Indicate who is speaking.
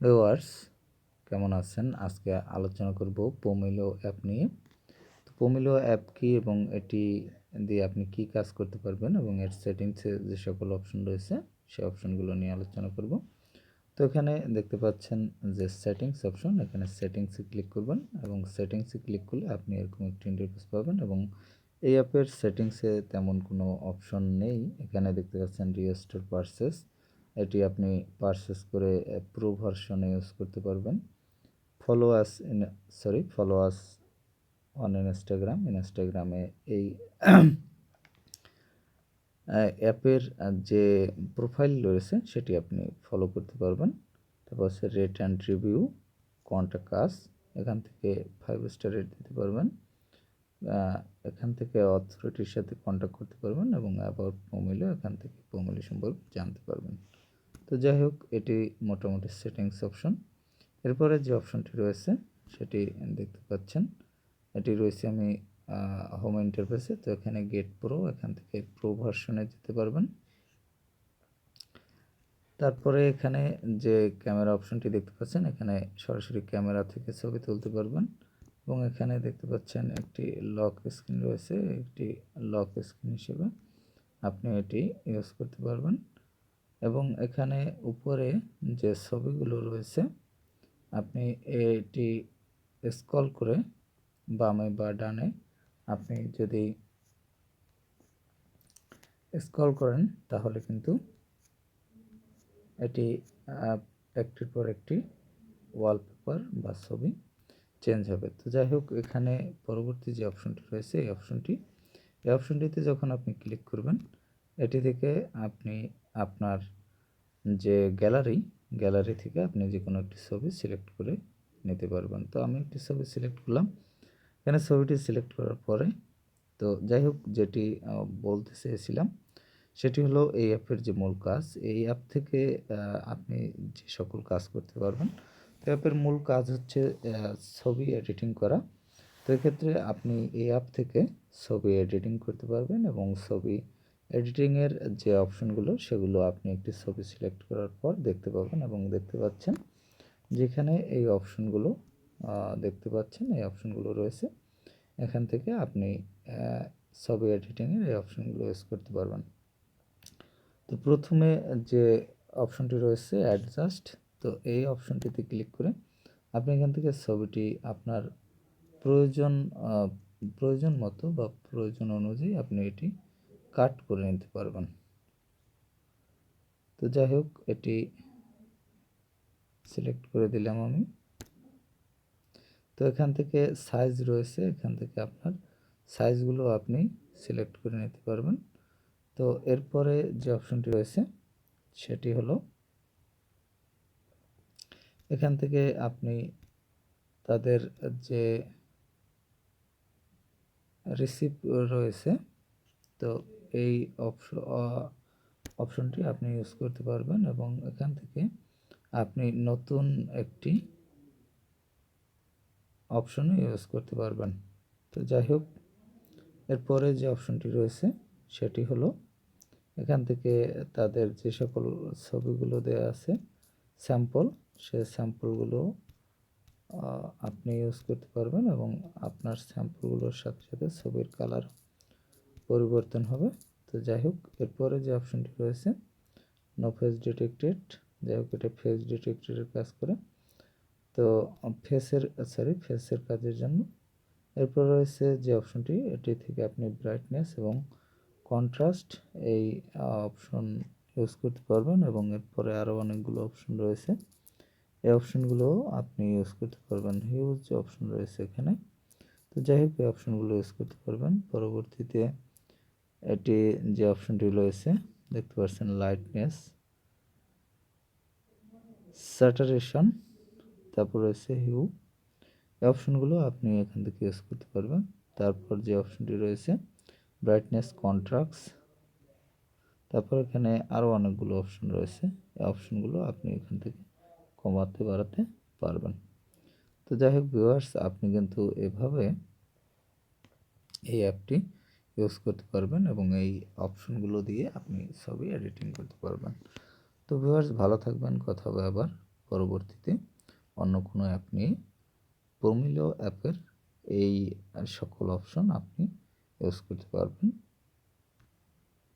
Speaker 1: Viewers কেমন আছেন? আজকে আলোচনা করব পোমেলো অ্যাপ নিয়ে। তো পোমেলো অ্যাপ কি এবং এটি দিয়ে আপনি কি কাজ করতে পারবেন এবং এর সেটিংসে যে সকল অপশন রয়েছে সেই অপশনগুলো নিয়ে আলোচনা করব। তো এখানে দেখতে পাচ্ছেন যে সেটিংস অপশন, এখানে সেটিংসে ক্লিক করবেন এবং সেটিংসে ক্লিক করলে আপনি এরকম একটি ইন্টারফেস পাবেন এবং এই অ্যাপের সেটিংসে তেমন কোনো অপশন নেই। এখানে দেখতে পাচ্ছেন রিস্টোর পারচেস, এটি আপনি পারচেস করে প্রো ভার্সনে ইউজ করতে পারবেন। ফলো আস অন ইনস্টাগ্রামে এই অ্যাপের যে প্রোফাইল রয়েছে সেটি আপনি ফলো করতে পারবেন। তারপর হচ্ছে rate and review, contact us, এখান থেকে 5 স্টার রেট দিতে পারবেন। এখান থেকে অথরিটির সাথে কন্ট্যাক্ট করতে পারবেন এবং অ্যাবাউট পোমেলো, এখান থেকে পোমেলো সম্পর্কে জানতে পারবেন। তো যাই হোক, এটি মোটামুটি সেটিংস অপশন। এরপরে যে অপশনটি রয়েছে সেটি দেখতে পাচ্ছেন, এটি রয়েছে আমি হোম ইন্টারফেসে। তো এখানে গেট প্রো, এখান থেকে প্রো ভার্সনে যেতে পারবেন। তারপরে এখানে যে ক্যামেরা অপশনটি দেখতে পাচ্ছেন, এখানে সরাসরি ক্যামেরা থেকে ছবি তুলতে পারবেন এবং এখানে দেখতে পাচ্ছেন একটি লক স্ক্রিন রয়েছে, একটি লক স্ক্রিন হিসেবে আপনি এটি ইউজ করতে পারবেন। এবং এখানে উপরে যে ছবিগুলো রয়েছে আপনি এটি স্ক্রল করে বামে বা ডানে আপনি যদি স্ক্রল করেন তাহলে কিন্তু এটি একটির পর একটি ওয়ালপেপার বা ছবি চেঞ্জ হবে। তো যাই হোক, এখানে পরবর্তী যে অপশনটি রয়েছে এই অপশনটিতে যখন আপনি ক্লিক করবেন, এটি থেকে আপনি আপনার যে গ্যালারি থেকে আপনি যে কোনো একটি ছবি সিলেক্ট করে নিতে পারবেন। তো আমি একটি ছবি সিলেক্ট করলাম। এখানে ছবিটি সিলেক্ট করার পরে, তো যাই হোক, যেটি বলতে চেয়েছিলাম সেটি হলো এই অ্যাপের যে মূল কাজ, এই অ্যাপ থেকে আপনি যে সকল কাজ করতে পারবেন। তো অ্যাপের মূল কাজ হচ্ছে ছবি এডিটিং করা। তো এক্ষেত্রে আপনি এই অ্যাপ থেকে ছবি এডিটিং করতে পারবেন এবং ছবি এডিটিংয়ের যে অপশনগুলো সেগুলো আপনি একটি ছবি সিলেক্ট করার পর দেখতে পাবেন এবং দেখতে পাচ্ছেন যেখানে এই অপশনগুলো দেখতে পাচ্ছেন, এই অপশনগুলো রয়েছে। এখান থেকে আপনি ছবি এডিটিংয়ের এই অপশনগুলো ইউজ করতে পারবেন। তো প্রথমে যে অপশনটি রয়েছে অ্যাডজাস্ট, তো এই অপশনটিতে ক্লিক করে আপনি এখান থেকে ছবিটি আপনার প্রয়োজন মতো বা প্রয়োজন অনুযায়ী আপনি এটি কাট করে নিতে পারবেন। তো যাই হোক, এটি সিলেক্ট করে দিলাম আমি। তো এখান থেকে সাইজ রয়েছে, এখান থেকে আপনার সাইজগুলো আপনি সিলেক্ট করে নিতে পারবেন। তো এরপরে যে অপশনটি রয়েছে সেটি হলো এখান থেকে আপনি তাদের যে রিসিপ্ট রয়েছে, তো এই অপশনটি আপনি ইউজ করতে পারবেন এবং এখান থেকে আপনি নতুন একটি অপশনে ইউজ করতে পারবেন। তো যাই হোক, এরপরে যে অপশনটি রয়েছে সেটি হলো এখান থেকে তাদের যে সকল ছবিগুলো দেওয়া আছে স্যাম্পল, সে স্যাম্পলগুলো আপনি ইউজ করতে পারবেন এবং আপনার স্যাম্পলগুলোর সাথে সাথে ছবির কালার পরিবর্তন হবে। তো যাই হোক, এরপরে যে অপশনটি রয়েছে নো ফেস ডিটেক্টেড, যাই হোক এটা ফেস ডিটেক্টেডের কাজ করে। তো ফেসের কাজের জন্য এরপর রয়েছে যে অপশনটি, এটি থেকে আপনি ব্রাইটনেস এবং কন্ট্রাস্ট এই অপশন ইউজ করতে পারবেন এবং এরপরে আরও অনেকগুলো অপশন রয়েছে, এই অপশনগুলো আপনি ইউজ করতে পারবেন। হিউজ অপশন রয়েছে এখানে। তো যাই হোক, এই অপশনগুলো ইউজ করতে পারবেন। পরবর্তীতে এটি যে অপশনটি রয়েছে দেখতে পাচ্ছেন লাইটনেস, স্যাটারেশন, তারপর রয়েছে হিউ, এই অপশনগুলো আপনি এখান থেকে ইউজ করতে পারবেন। তারপর যে অপশনটি রয়েছে ব্রাইটনেস, কন্ট্রাস্ট, তারপর এখানে আরও অনেকগুলো অপশন রয়েছে, এই অপশনগুলো আপনি এখান থেকে কমাতে বাড়াতে পারবেন। তো যাই হোক ভিউয়ার্স, আপনি কিন্তু এভাবে এই অ্যাপটি ইউজ করতে পারবেন এবং এই অপশনগুলো দিয়ে আপনি ছবি এডিটিং করতে পারবেন। তো ভিউয়ার্স, ভালো থাকবেন, কথা হবে আবার। পরবর্তীতে অন্য কোনো অ্যাপ নিয়ে পোমেলো অ্যাপের এই সকল অপশন আপনি ইউজ করতে পারবেন।